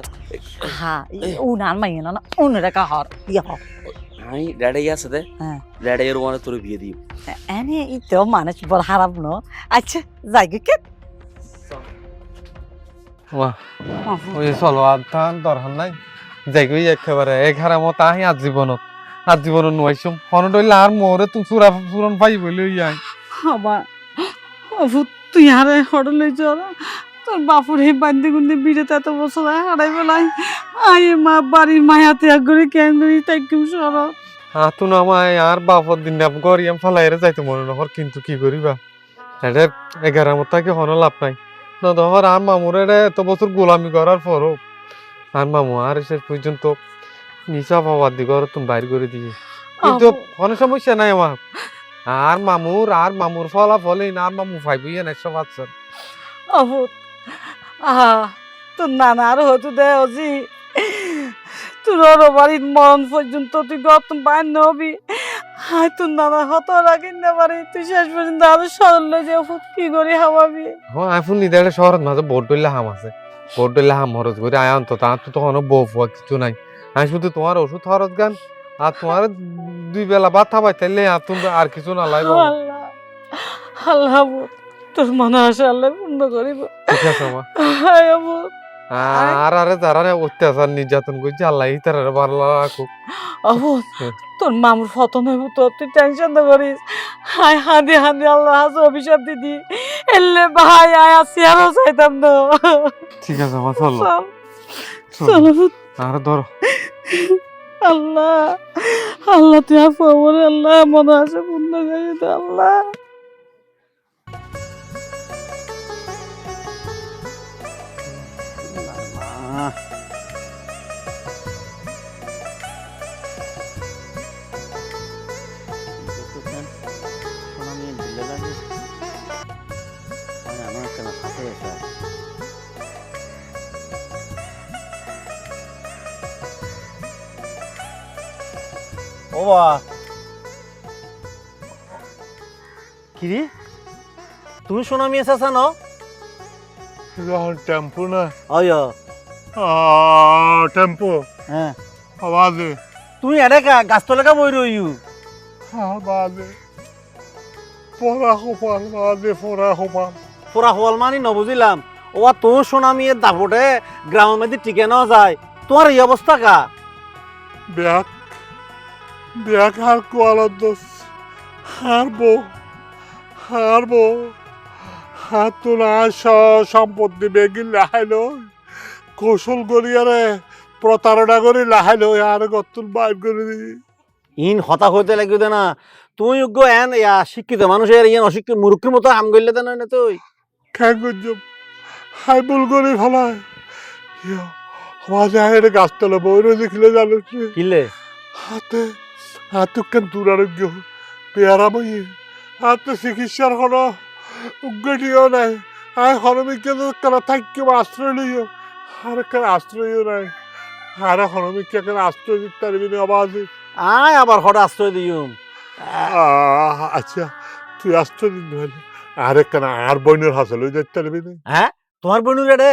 [SPEAKER 2] হ্যাঁ উনার মাইয়া না উনারে কা হর ইয়া হর
[SPEAKER 7] আই ড্যাডাই আছে দে
[SPEAKER 2] হ্যাঁ
[SPEAKER 7] ড্যাডাই এর ওয়ানে তোর বিয়ে দিই
[SPEAKER 2] এনে ই তো মানুষ বড় খারাপ ন আচ্ছা যাই কে
[SPEAKER 1] ওয়া ওই চলো আর তান দরকার নাই যাইগই একেবারে এঘারা মত আহি আজীবনত নুয়াইছম ফোন ডইলে আর মোরে তুই চুরন পাই বলে যাই
[SPEAKER 2] হবা তুই আরে হড় লই চলা তোর বাপুর হে বান্ধে গুন্দে বিড়ে এত বছর হারাই বেলাই আয় মা বাড়ির মায়া ত্যাগ করে কেন করি তাই কেম সর
[SPEAKER 1] তুন আমায় আর বাপর দিন গরিয়াম ফালাইরে যাইতে মনে নহর কিন্তু কি করিবা এটা 11 মত কি হন লাভ নাই না ধর আর মামুর এটা এত বছর গোলামি করার পরও আর মামু আর শেষ পর্যন্ত নিশা পাওয়ার দিকে তুমি বাইর করে দিয়ে কিন্তু কোনো সমস্যা নাই আমার আর মামুর ফলাফল আর মামু ফাইবই না সব আচ্ছা
[SPEAKER 2] অভূত আহা তোর নানা আর হতো দে অজি তোর বাড়ির মরণ পর্যন্ত তুই গতম বাইর নবি হাই তোর নানা হত রাখিন না পারি তুই শেষ পর্যন্ত আরো সরল লই যে অভূত কি করি হাওয়াবি
[SPEAKER 1] হ্যাঁ এখন নিদারে শহরের মাঝে বোট ডইলে হাম আছে বোট ডইলে হাম খরচ করে আয় অন্ত তার তো তখন বউ ফুয়া কিছু নাই আমি শুধু তোমার ওষুধ খরচ গান আর তোমার 2 বেলা ভাত খাবাই তাইলে আর তুমি আর কিছু না লাই বাবা
[SPEAKER 2] আল্লাহ আল্লাহ তোর মনে আসে আল্লাহ পূর্ণ করিব
[SPEAKER 1] ঠিক আছে মা
[SPEAKER 2] হায় অভূত
[SPEAKER 1] আর আরে যারা অত্যাচার নির্যাতন করছে আল্লাহ তারা ভালো রাখুক।
[SPEAKER 3] আবু তোর মামুর ফতন হইব তো, তুই টেনশন না করিস। হায় হাঁদি হাঁদি আল্লাহ হাজ অভিশাপ দিদি এলে ভাই আয় আসি আরো চাইতাম না।
[SPEAKER 1] ঠিক আছে মা চলো
[SPEAKER 3] চলো
[SPEAKER 1] আর ধরো।
[SPEAKER 3] আল্লাহ আল্লাহ তুই আফর আল্লাহ মনে আছে পূর্ণ করে দে আল্লাহ।
[SPEAKER 6] ও বা কিরে তুমি সোনা মিয়া চাচা ন?
[SPEAKER 5] টেম্পু না
[SPEAKER 6] অয়
[SPEAKER 5] টেম্পু
[SPEAKER 6] হ্যাঁ
[SPEAKER 5] আওয়াজে
[SPEAKER 6] তুমি এডে গাছতলাকা বই রইউ
[SPEAKER 5] বাজে পড়া খোপাল বাজে পড়া খোপাল
[SPEAKER 6] পুরা হল মানি নবুঝিলাম। ও তোর সোনা মিয়ের দাপটে গ্রামের মধ্যে টিকে নেওয়া যায়, তোমার এই অবস্থা কা?
[SPEAKER 5] ব্যাগ ব্যাগ আর কোয়ালার দোষ হারবো হাত তো না সম্পত্তি বেগি লাহাইলো কৌশল করিয়ারে প্রতারণা করে লাহাইলো আর গতুল বাইর করে দিই।
[SPEAKER 6] ইন হতা হইতে লাগবে না, তুই যোগ্য এন শিক্ষিত মানুষের ইয়ান অশিক্ষিত মূর্খের মতো হাম গইলে দেন না তুই।
[SPEAKER 5] খেয়ে করছ হাই বুল করে ফেলায় আমার এটা গাছতলা বই রয়েছে খিলে জানো
[SPEAKER 6] কিলে
[SPEAKER 5] হাতে কেন দুরারোগ্য পেয়ারা মই হাতে চিকিৎসার কোনো উগ্গটিও নাই। আয় হরমিকে কেন থাকি আশ্রয় লইও আর কেন আশ্রয়ও নাই আর হরমিকে কেন আশ্রয় দিতে পারবি না আবার
[SPEAKER 6] আয় আবার হঠাৎ আশ্রয় দিম।
[SPEAKER 5] আচ্ছা তুই আশ্রয় দিন হলে আর কেন আর বইনের হাসে লই যেতে পারবি না?
[SPEAKER 6] হ্যাঁ তোমার বনু রে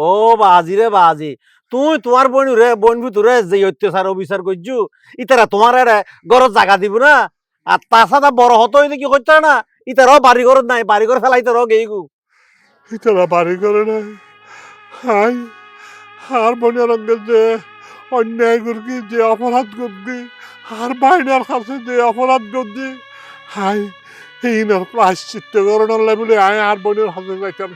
[SPEAKER 6] ও বাজি রে বাজি, তুই তোমার বনু রে বন ভিতরে যে অত্যাচার অবিচার করছু ইতারা তোমার রে ঘরত জায়গা দিব না। আর তাছাড়া বড় হতো হইলে কি করতে না, ইতারাও বাড়ি ঘরত নাই, বাড়ি ঘর ফেলাইতে গেইগু।
[SPEAKER 5] ইতারা বাড়ি করে নাই হাই আর বনের অঙ্গের যে অন্যায় করবি যে অপরাধ করবি আর বাইনার কাছে যে অপরাধ করবি হাই এইনার প্রায়শ্চিত্ত করণার বলে আয় আর বোনের হাতে যাইতাম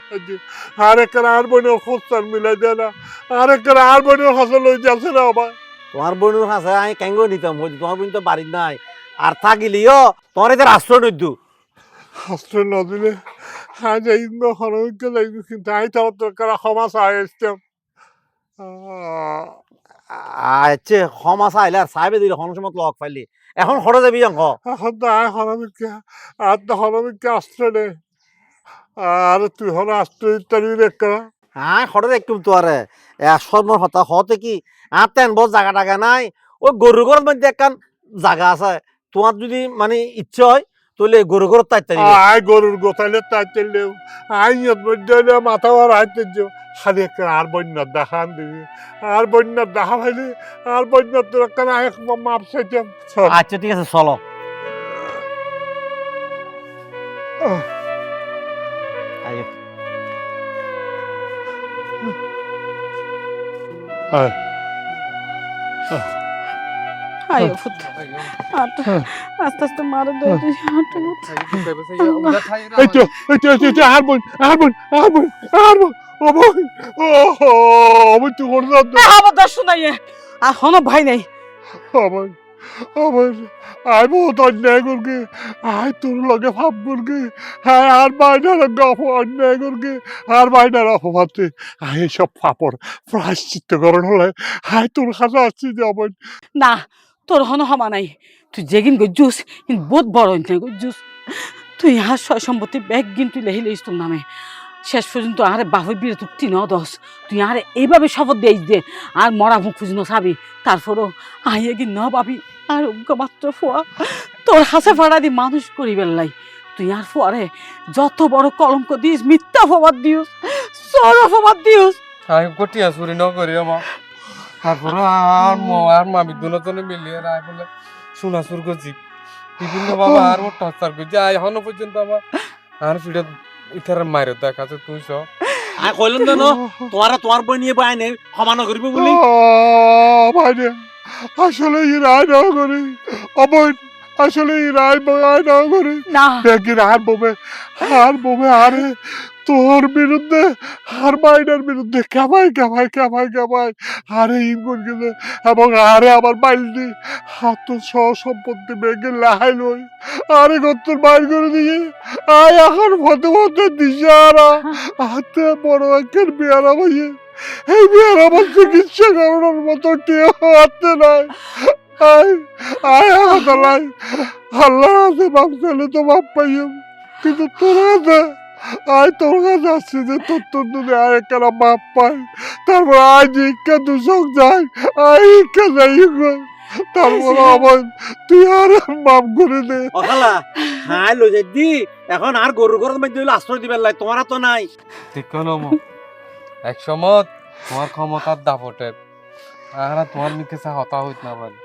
[SPEAKER 5] আর এখানে আর বোনের খোঁজতার মিলাই দেয় না আর এখানে আর বোনের হাতে লই যাচ্ছে না আবার।
[SPEAKER 6] তোমার বনুর কাছে আমি কেঙ্গ নিতাম, তোমার বোন তো বাড়ির নাই আর থাকিলিও তোমার এদের আশ্রয় নইদু।
[SPEAKER 5] আশ্রয় ন দিলে হ্যাঁ যাই হরমিকে যাইব কিন্তু আই তার দরকার ক্ষমা চাই আসতাম।
[SPEAKER 6] আচ্ছা ক্ষমা চাইলে আর চাইবে দিলে কোনো সময় লগ পাইলি এখন হরে যাবি অঙ্ক।
[SPEAKER 5] এখন তো আয় হরমিকে আর তো হরমিকে আশ্রয় নে আর তুই হন আশ্রয় ইত্যাদি দেখা
[SPEAKER 6] হ্যাঁ হরে একটু তোয়ারে সর্বর হতা হতে কি আর তেন বস জায়গা টাকা নাই, ওই গরুর ঘরের মধ্যে একখান জায়গা আছে, তোমার যদি মানে ইচ্ছে হয় তাহলে গরু ঘর তাই
[SPEAKER 5] আয় গরুর গোতালে তাই চললেও আই মধ্যে মাথা আর হাইতে যাও খালি একটা আর বন্যার দেখান দিবি আর বন্যার দেখা পাইলি আর বন্যার তোর একটা আয় মাপ চাইতাম।
[SPEAKER 6] আচ্ছা ঠিক আছে চলো।
[SPEAKER 5] আয়
[SPEAKER 3] আয় ফুট আস্তে আস্তে মারে দে
[SPEAKER 5] এই তো আর বোন ও বোন ও বোন তুই করে দাও
[SPEAKER 3] আমার দর্শ নাই আর হনো ভাই নাই
[SPEAKER 5] আমার আয় বহুত অন্যায় করগে আয় তোর লগে ভাব করগে হ্যাঁ আর বাইনার গপ অন্যায় করগে আর বাইনার অপবাদে আয় সব ফাপড় প্রায়শ্চিত্তকরণ হলে আয় তোর কাছে আসছি যে অবন
[SPEAKER 3] না তোর হনো হমা নাই, তুই যেগিন গজ্জুস কিন্তু বহুত বড় অন্যায় গজ্জুস। তুই আর সয় সম্পত্তি ব্যাগ গিন তুই লেহি লইস তোর নামে শেষ পর্যন্ত আরে বাহুর বিরে তুই ন দশ তুই আরে এইভাবে শপথ দিয়েছ দে আর মরা মুখ খুঁজ চাবি তারপরও আইয়ে গিয়ে ন পাবি আর মাত্র ফোয়া তোর হাসে ফাড়া দি মানুষ করি বেল্লাই তুই আর ফোয়ারে যত বড় কলঙ্ক দিস মিথ্যা ফবাদ দিস সর ফবাদ দিস।
[SPEAKER 1] আমি কটিয়া চুরি ন করি আমার তারপরে আর মা বিদ্যুৎনে মিলিয়ে রায় বলে সোনা চুর করছি বিভিন্ন বাবা আর টর্চার করছি এখনো পর্যন্ত আমার আর ফিরে ইতার মায়ের দেখা তুই সব
[SPEAKER 6] আমি কইলাম জানো তোমার বই নিয়ে বই নেই সমান করিব বলি
[SPEAKER 5] ভাইরে আসলে ই রায় না করে অবৈধ আসলে ই রায় না করে
[SPEAKER 2] না
[SPEAKER 5] ব্যাগের আর বোমে আরে তোর বিরুদ্ধে আর মাইনার বিরুদ্ধে কামাই আরে ইন করে গেছে এবং আরে আমার বাইলদি হাত সহ সম্পত্তি ব্যাগে লাহাই লই আরে গত্তর বাইর করে দিয়ে আয় এখন ফতে দিশারা হাতে বড় একের বিয়ারা ভাইয়ে এই বিয়ার আমার চিকিৎসা করানোর মতো কেউ হাতে নাই আয় আল্লাহ আল্লাহ আছে বাপ ছেলে তো বাপ পাইম কিন্তু তোর কাছে তোর কাছে আসছে যে তোর যদি আয় একখানা বাপ পাই তারপর আজ ইকা দুশক যায় ইকা যাই তারপর আমার তুই আর বাপ করে দে
[SPEAKER 6] অখালা হাই লই যাই দি এখন আর গরুর ঘরের মধ্যে আশ্রয় দিবার লাই তোমার তো নাই
[SPEAKER 1] ঠিক নম এক সময় তোমার ক্ষমতার দাপটে আর তোমার মুখে চা হতা হইত না পারে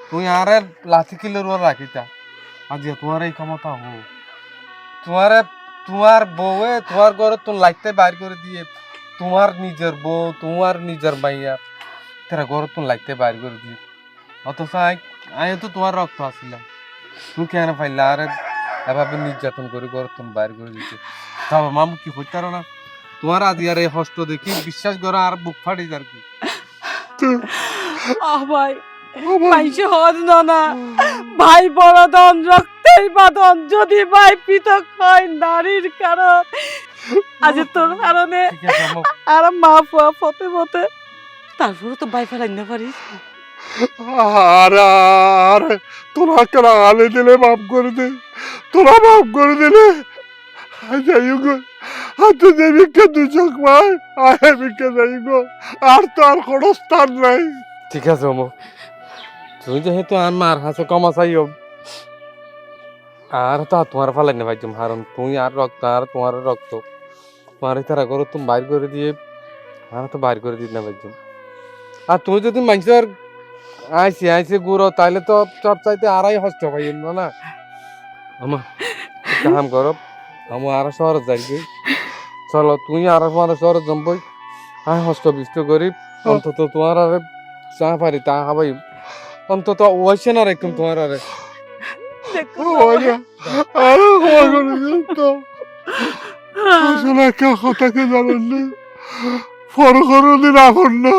[SPEAKER 1] তুই আরে লাঠি কিলোর রাখিতা আজ তোমার এই ক্ষমতা হো তোমার বউয়ে তোমার ঘরে তোর লাইতে বাইর করে দিয়ে তোমার নিজের বউ তোমার নিজের মাইয়া তারা ঘরে তোর লাইতে বাইর করে দিয়ে অথচ আমি তো তোমার রক্ত আসছিলাম তুই কেন পাইলা আরে এভাবে নির্যাতন করে ঘরে তোর বাইর করে দিতে তবে মামু কি হইতে পারো না তোমার আজ আর এই হস্ত দেখি বিশ্বাস করো আর বুক ফাটি যার কি
[SPEAKER 2] ভাই মাইসে হজ না ভাই বড় দন রক্তের বাঁধন যদি ভাই পৃথক হয় নারীর কারণ আজ তোর কারণে
[SPEAKER 1] ঠিক আছে আম্মু।
[SPEAKER 2] আর মা ফুয়া ফতে ফতে তারপরে তো ভাই ফেলাই না পারিস
[SPEAKER 5] আরে তোরা কেন আলে দিলে মাফ করে দে তোরা মাফ করে দিলে যাই গো হাতে যে ভিক্ষা দুচক ভাই আয় ভিক্ষা যাই গো আর তো আর কোনো স্থান নাই
[SPEAKER 1] ঠিক আছে অমো তুমি যেহেতু আর মার হাসে কমা চাইও আর তো তোমার ফালাই না ভাইজম হারণ তুমি আর রক্ত আর তোমার রক্ত তোমার তারা করো তুমি বাইর করে দিয়ে আর তো বাইর করে দিই না ভাইজম আর তুমি যদি মানুষের আইসে গুড়ো তাইলে তো সব চাইতে আড়াই হস্ত পাই না আমা কাম করো আমি আর শহরে যাই চলো তুই আর আমার শহরে জম্বই আয় হস্ত বিষ্ট করি অন্তত তোমার আরে চা পারি তা হাবাই অন্তত ওইসে না রেখুন তোমার আরে
[SPEAKER 5] আরে তো আসলে একটা কথাকে জানেন না ফর দিন আপন না